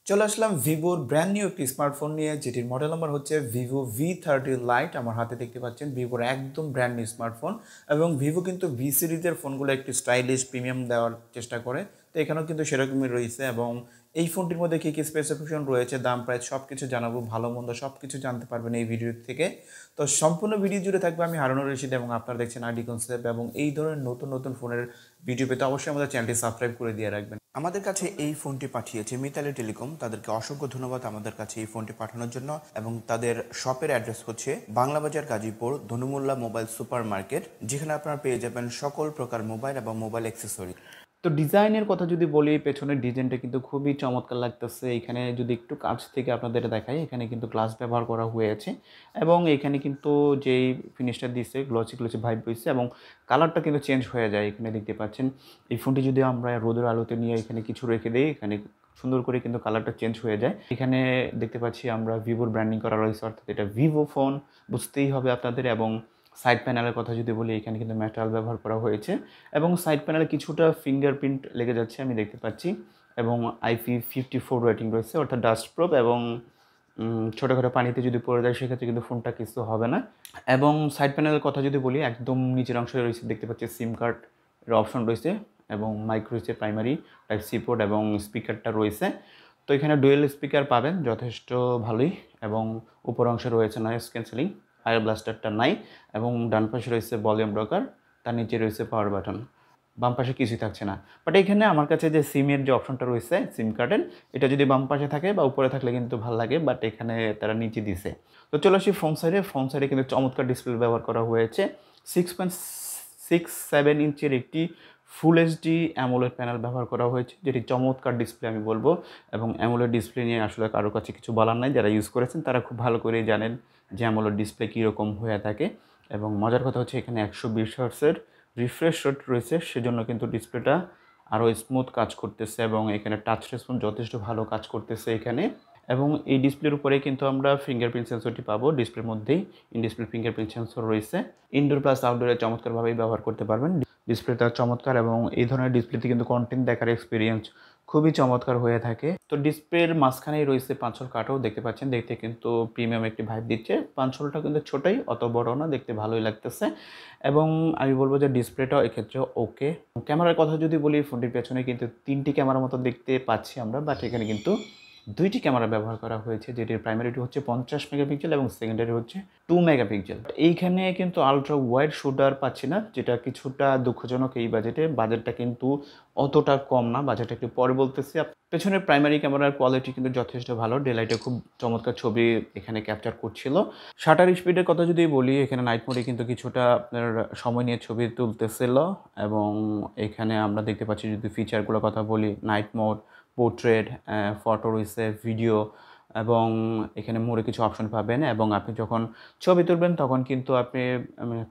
চলে আসলাম ভিভোর brand new একটি স্মার্টফোন নিয়ে, যেটির মডেল নাম্বার হচ্ছে ভিভো V30 লাইট। আমার হাতে দেখতে পাচ্ছেন ভিভোর একদম ব্র্যান্ড নিউ স্মার্টফোন। এবং ভিভো কিন্তু ভি সিরিজের ফোনগুলো একটু স্টাইলিশ প্রিমিয়াম দেওয়ার চেষ্টা করে, তো এখানেও কিন্তু সেরকমই রয়েছে। এবং এই ফোনটির মধ্যে কী কী স্পেসিফিকেশন রয়েছে, দাম প্রাইস সব কিছু জানাবো, ভালো মন্দ সব কিছু জানতে পারবেন এই ভিডিও থেকে। তো সম্পূর্ণ ভিডিও জুড়ে থাকবে আমি হারুনুর রশিদ, এবং আপনারা দেখছেন আইডি কনসেপ্ট। এবং এই ধরনের নতুন নতুন ফোনের ভিডিও পেতে অবশ্যই আমাদের চ্যানেলটি সাবস্ক্রাইব করে দিয়ে রাখবেন। আমাদের কাছে এই ফোনটি পাঠিয়েছে মিতালি টেলিকম, তাদেরকে অসংখ্য ধন্যবাদ আমাদের কাছে এই ফোনটি পাঠানোর জন্য। এবং তাদের শপের অ্যাড্রেস হচ্ছে Banglabazar Gazipur Dhanumulla mobile super market, যেখানে আপনারা পেয়ে যাবেন সকল প্রকার মোবাইল এবং মোবাইল অ্যাক্সেসরি। তো ডিজাইনের কথা যদি বলি, পেছনের ডিজাইনটা কিন্তু খুবই চমৎকার লাগতেছে। এখানে যদি একটু কাছ থেকে আপনাদের দেখাই, এখানে কিন্তু গ্লাস ব্যবহার করা হয়েছে। এবং এখানে কিন্তু যেই ফিনিশটা দিচ্ছে গ্লসি গ্লসি ভাইব রয়েছে, এবং কালারটা কিন্তু চেঞ্জ হয়ে যায়। এখানে দেখতে পাচ্ছেন এই ফোনটি যদি আমরা রোদের আলোতে নিয়ে এখানে কিছু রেখে দিই, এখানে সুন্দর করে কিন্তু কালারটা চেঞ্জ হয়ে যায়। এখানে দেখতে পাচ্ছি আমরা ভিভোর ব্র্যান্ডিং করা রয়েছে, অর্থাৎ এটা ভিভো ফোন বুঝতেই হবে আপনাদের। এবং সাইড প্যানেলের কথা যদি বলি, এখানে কিন্তু মেটাল ব্যবহার করা হয়েছে, এবং সাইড প্যানেলে কিছুটা ফিঙ্গারপ্রিন্ট লেগে যাচ্ছে আমি দেখতে পাচ্ছি। এবং IP54 রেটিং রয়েছে, অর্থাৎ ডাস্ট প্রুফ। এবং ছোটোখাটো পানিতে যদি পড়ে যায় সেক্ষেত্রে কিন্তু ফোনটা কিছু হবে না। এবং সাইড প্যানেলের কথা যদি বলি, একদম নিচের অংশে রয়েছে দেখতে পাচ্ছি সিম কার্ডের অপশন রয়েছে, এবং মাইক রয়েছে, প্রাইমারি টাইপ-সি পোর্ট, এবং স্পিকারটা রয়েছে। তো এখানে ডুয়েল স্পিকার পাবেন, যথেষ্ট ভালোই। এবং উপর অংশে রয়েছে নয়েজ ক্যান্সেলিং, ফায়ার ব্লাস্টারটা নাই। এবং ডান পাশে রয়েছে ভলিউম রকার, তার নিচে রয়েছে পাওয়ার বাটন, বাম পাশে কিছুই থাকছে না। বাট এখানে আমার কাছে যে সিমের যে অপশনটা রয়েছে সিম কার্ডের, এটা যদি বাম পাশে থাকে বা উপরে থাকলে কিন্তু ভালো লাগে, বাট এখানে তারা নিচে দিছে। তো চলে আসি ফ্রন্ট সাইডে কিন্তু চমৎকার ডিসপ্লে ব্যবহার করা হয়েছে। 6.67 ইঞ্চের একটি ফুল এইচডি অ্যামোলেড প্যানেল ব্যবহার করা হয়েছে, যেটি চমৎকার ডিসপ্লে আমি বলবো। এবং অ্যামোলেড ডিসপ্লে নিয়ে আসলে কারোর কাছে কিছু বলার নাই, যারা ইউজ করেছেন তারা খুব ভালো করেই জানেন যে অ্যামোলেড ডিসপ্লে কীরকম হয়ে থাকে। এবং মজার কথা হচ্ছে এখানে 120 হার্টজের রিফ্রেশ রেট রয়েছে, সেজন্য কিন্তু ডিসপ্লেটা আরও স্মুথ কাজ করতেছে। এবং এখানে টাচ রেসপন্স যথেষ্ট ভালো কাজ করতেছে এখানে। এবং এই ডিসপ্লের উপরে কিন্তু আমরা ফিঙ্গারপ্রিন্ট সেন্সরটি পাবো ডিসপ্লের মধ্যেই। ইন ডিসপ্লে ফিঙ্গারপ্রিন্ট সেন্সর রয়েছে, ইনডোর প্লাস আউটডোরে চমৎকারভাবেই ব্যবহার করতে পারবেন। ডিসপ্লেটা চমৎকার, এবং এই ধরনের ডিসপ্লেতে কিন্তু কন্টেন্ট দেখার এক্সপিরিয়েন্স খুবই চমৎকার হয়ে থাকে। তো ডিসপ্লের মাঝখানেই রয়েছে পাঁচল কাঠও দেখতে পাচ্ছেন, দেখতে কিন্তু প্রিমিয়াম একটি ভাইব দিচ্ছে। পাঁচলটা কিন্তু ছোটোই, অত বড় না, দেখতে ভালোই লাগতেছে। এবং আমি বলবো যে ডিসপ্লেটাও এক্ষেত্রে ওকে। ক্যামেরার কথা যদি বলি, ফোনটির পেছনে কিন্তু 3টি ক্যামেরার মতো দেখতে পাচ্ছি আমরা, বাট এখানে কিন্তু 2টি ক্যামেরা ব্যবহার করা হয়েছে, যেটির প্রাইমারিটি হচ্ছে 50 মেগাপিক্সেল এবং সেকেন্ডারি হচ্ছে 2 মেগাপিক্সেল। এইখানে কিন্তু আলট্রা ওয়াইড শুটার পাচ্ছি না, যেটা কিছুটা দুঃখজনক এই বাজেটে। বাজেটটা কিন্তু অতটা কম না, বাজেটটা একটু পরে বলতেছি। পেছনের প্রাইমারি ক্যামেরার কোয়ালিটি কিন্তু যথেষ্ট ভালো, ডেলাইটে খুব চমৎকার ছবি এখানে ক্যাপচার করছিল। শাটার স্পিডের কথা যদি বলি, এখানে নাইট মোডে কিন্তু কিছুটা আপনার সময় নিয়ে ছবি তুলতেছিল। এবং এখানে আমরা দেখতে পাচ্ছি, যদি ফিচারগুলোর কথা বলি, নাইট মোড, পোর্ট্রেট, ফটো রয়েছে, ভিডিও। এবং এখানে মোড়ে কিছু অপশন পাবেন। এবং আপনি যখন ছবি তুলবেন তখন কিন্তু আপনি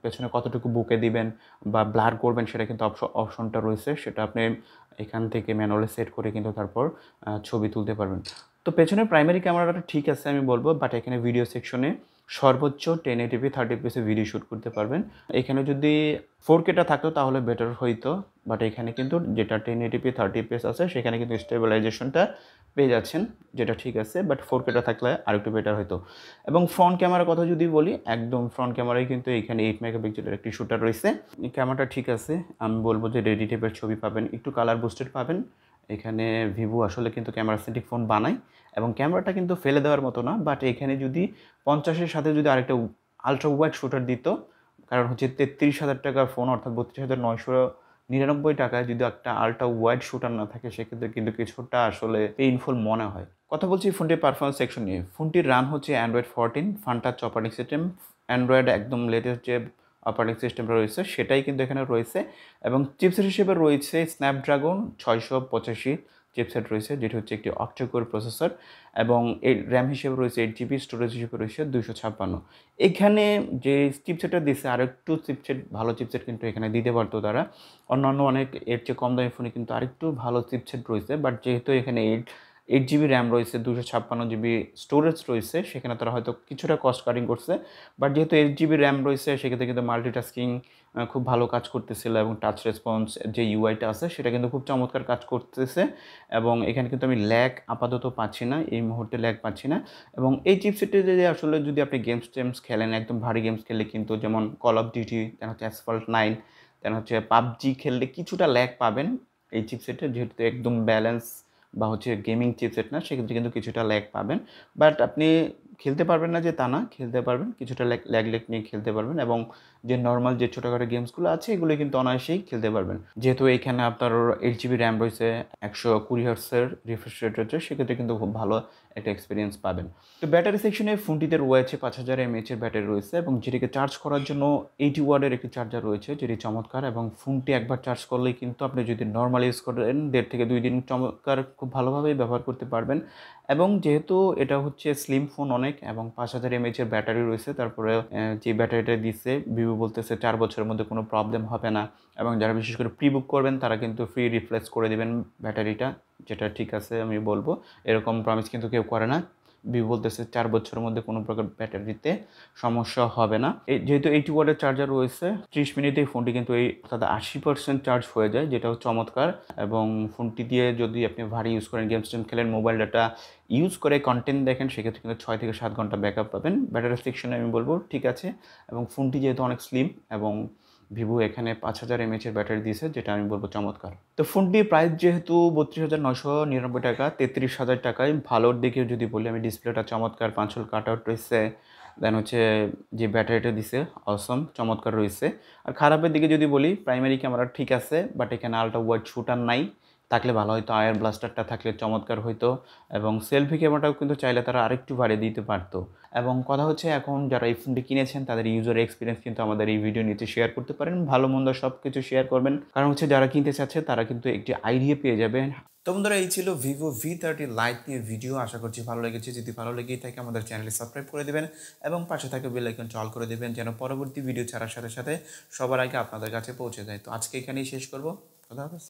পেছনে কতটুকু বুকে দিবেন বা ব্লার করবেন, সেটা কিন্তু অপশনটা রয়েছে, সেটা আপনি এখান থেকে ম্যানুয়ালি সেট করে কিন্তু তারপর ছবি তুলতে পারবেন। তো পেছনের প্রাইমারি ক্যামেরাটা ঠিক আছে আমি বলবো, বাট এখানে ভিডিও সেকশনে সর্বোচ্চ 1080p 30fps ভিডিও শ্যুট করতে পারবেন। এখানে যদি 4Kটা থাকতো তাহলে বেটার হইতো, বাট এখানে কিন্তু যেটা 1080p 30fps আছে সেখানে কিন্তু স্টেবিলাইজেশনটা পেয়ে যাচ্ছেন, যেটা ঠিক আছে। বাট 4Kটা থাকলে আরেকটু বেটার হতো। এবং ফ্রন্ট ক্যামেরার কথা যদি বলি, একদম ফ্রন্ট ক্যামেরায় কিন্তু এখানে 8 মেগাপিক্সেলের একটি শুটার রয়েছে। ক্যামেরাটা ঠিক আছে, আমি বলবো যে রেডি টাইপের ছবি পাবেন, একটু কালার বুস্টেড পাবেন। এখানে ভিভো আসলে কিন্তু ক্যামেরা সেন্ট্রিক ফোন বানায়, এবং ক্যামেরাটা কিন্তু ফেলে দেওয়ার মতো না। বাট এখানে যদি 50-এর সাথে যদি আরেকটা আলট্রা ওয়াইড শুটার দিত, কারণ হচ্ছে 33,000 টাকার ফোন, অর্থাৎ 32,999 টাকায় যদি একটা আলট্রা ওয়াইড শুটার না থাকে, সেক্ষেত্রে কিন্তু কিছুটা আসলে পেইনফুল মনে হয়। কথা বলছি ফোনটির পারফরমেন্স সেকশন নিয়ে। ফোনটির রান হচ্ছে অ্যান্ড্রয়েড 14 ফানটাচ অপারেটিং সিস্টেম। অ্যান্ড্রয়েড একদম লেটেস্ট যে অপারেটিং সিস্টেমটা রয়েছে সেটাই কিন্তু এখানে রয়েছে। এবং চিপসেট হিসেবে রয়েছে স্ন্যাপড্রাগন 685 চিপসেট রয়েছে, যেটি হচ্ছে একটি অক্টাকোর প্রসেসর। এবং এর র্যাম হিসেবে রয়েছে 8 GB, স্টোরেজ হিসেবে রয়েছে 256। এখানে যে চিপসেটটা দিচ্ছে, আরেকটু চিপসেট, ভালো চিপসেট কিন্তু এখানে দিতে পারতো তারা। অন্যান্য অনেক এর চেয়ে কম দামি ফোনে কিন্তু আরেকটু ভালো চিপসেট রয়েছে, বাট যেহেতু এখানে 8 জিবি র্যাম রয়েছে, 256 জিবি স্টোরেজ রয়েছে, সেখানে তারা হয়তো কিছুটা কস্ট কাটিং করছে। বাট যেহেতু 8 জিবি র্যাম রয়েছে সেক্ষেত্রে কিন্তু মাল্টিটাস্কিং খুব ভালো কাজ করতেছিল এবং টাচ রেসপন্স যে ইউআইটা আছে সেটা কিন্তু খুব চমৎকার কাজ করতেছে এবং এখানে কিন্তু আমি ল্যাগ আপাতত পাচ্ছি না, এই মুহূর্তে ল্যাগ পাচ্ছি না। এবং এই চিপসেটে যদি আসলে যদি আপনি গেমস-টেমস খেলেন, একদম ভারী গেমস খেললে কিন্তু যেমন কল অফ ডিউটি, দেন হচ্ছে অ্যাসফল্ট 9, দেন হচ্ছে পাবজি খেললে কিছুটা ল্যাগ পাবেন এই চিপসেটে, যেহেতু একদম ব্যালেন্স বা হচ্ছে গেমিং চিপসেট না, সেক্ষেত্রে কিন্তু কিছুটা ল্যাগ পাবেন। বাট আপনি খেলতে পারবেন না যে তা না, খেলতে পারবেন। কিছুটা ল্যাগ নিয়ে খেলতে পারবেন এবং যে নরমাল যে ছোটখাটো গেমসগুলো আছে এগুলো কিন্তু অনায়াসেই খেলতে পারবেন। যেহেতু এখানে আপনার 8 জিবি র্যাম রয়েছে, 120 হার্টজের রিফ্রেশ রেট রয়েছে, সেক্ষেত্রে কিন্তু খুব ভালো একটা এক্সপেরিয়েন্স পাবেন। তো ব্যাটারি সেকশনে ফোনটিতে রয়েছে 5000 এমএএইচ এর ব্যাটারি রয়েছে এবং যেটিকে চার্জ করার জন্য 80 ওয়াটের একটি চার্জার রয়েছে, যেটি চমৎকার। এবং ফোনটি একবার চার্জ করলেই কিন্তু আপনি যদি নরমালি ইউজ করেন 1.5 থেকে 2 দিন চমৎকার খুব ভালোভাবেই ব্যবহার করতে পারবেন। এবং যেহেতু এটা হচ্ছে স্লিম ফোন অনেক এবং 5000 এমএএইচ এর ব্যাটারি রয়েছে, তারপরে যে ব্যাটারিটা দিচ্ছে ভিভো বলতেছে 4 বছরের মধ্যে কোনো প্রবলেম হবে না। এবং যারা বিশেষ করে প্রি বুক করবেন তারা কিন্তু ফ্রি রিপ্লেস করে দিবেন ব্যাটারিটা, যেটা ঠিক আছে আমি বলব। এরকম প্রমিস কিন্তু কেউ করে না। ভিভো বলতেছে 4 বছরের মধ্যে কোনো প্রকার ব্যাটারিতে সমস্যা হবে না। যেহেতু 80 ওয়াটের চার্জার রয়েছে, 30 মিনিটেই ফোনটি কিন্তু অর্থাৎ 80% চার্জ হয়ে যায়, যেটাও চমৎকার। এবং ফোনটি দিয়ে যদি আপনি ভারী ইউজ করেন, গেমস-টেম খেলেন, মোবাইল ডাটা ইউজ করে কনটেন্ট দেখেন, সেক্ষেত্রে কিন্তু 6 থেকে 7 ঘন্টা ব্যাকআপ পাবেন। ব্যাটারি সেকশনে আমি বলব ঠিক আছে। এবং ফোনটি যেহেতু অনেক স্লিম এবং ভিভো এখানে 5000 এমএএইচ এর ব্যাটারি দিয়েছে, যেটা আমি বলব চমৎকার। তো ফোনটির প্রাইস যেহেতু ৩২,৯৯৯ টাকা, ৩৩,০০০ টাকায়। ভালোর দিকে যদি বলি আমি, ডিসপ্লেটা চমৎকার, 5 হোল কাট আউট রয়েছে। দেন হচ্ছে যে ব্যাটারিটা দিছে অসম, চমৎকার রয়েছে। আর খারাপের দিকে যদি বলি, প্রাইমারি ক্যামেরা ঠিক আছে, বাট এখানে আল্ট্রা ওয়াইড শুটার নাই। থাকলে ভালো হতো, আয়ার ব্লাস্টারটা থাকলে চমৎকার হইতো। এবং সেলফি ক্যামেরাটাও কিন্তু চাইলে তারা আরেকটু বাড়িয়ে দিতে পারতো। এবং কথা হচ্ছে, এখন যারা এই ফোনটি কিনেছেন তাদের ইউজার এক্সপিরিয়েন্স কিন্তু আমাদের এই ভিডিও নিচে শেয়ার করতে পারেন। ভালো মন্দ সব কিছু শেয়ার করবেন, কারণ হচ্ছে যারা কিনতে চাচ্ছে তারা কিন্তু একটি আইডিয়া পেয়ে যাবে। তো বন্ধুরা, এই ছিল ভিভো V30 লাইট নিয়ে ভিডিও। আশা করছি ভালো লেগেছে। যদি ভালো লেগেই থাকে আমাদের চ্যানেলটি সাবস্ক্রাইব করে দেবেন এবং পাশে থাকা বেল আইকনটি অল করে দেবেন, যেন পরবর্তী ভিডিও ছাড়ার সাথে সাথে সবার আগে আপনাদের কাছে পৌঁছে যায়। তো আজকে এখানেই শেষ করব। খোদা হাফেজ।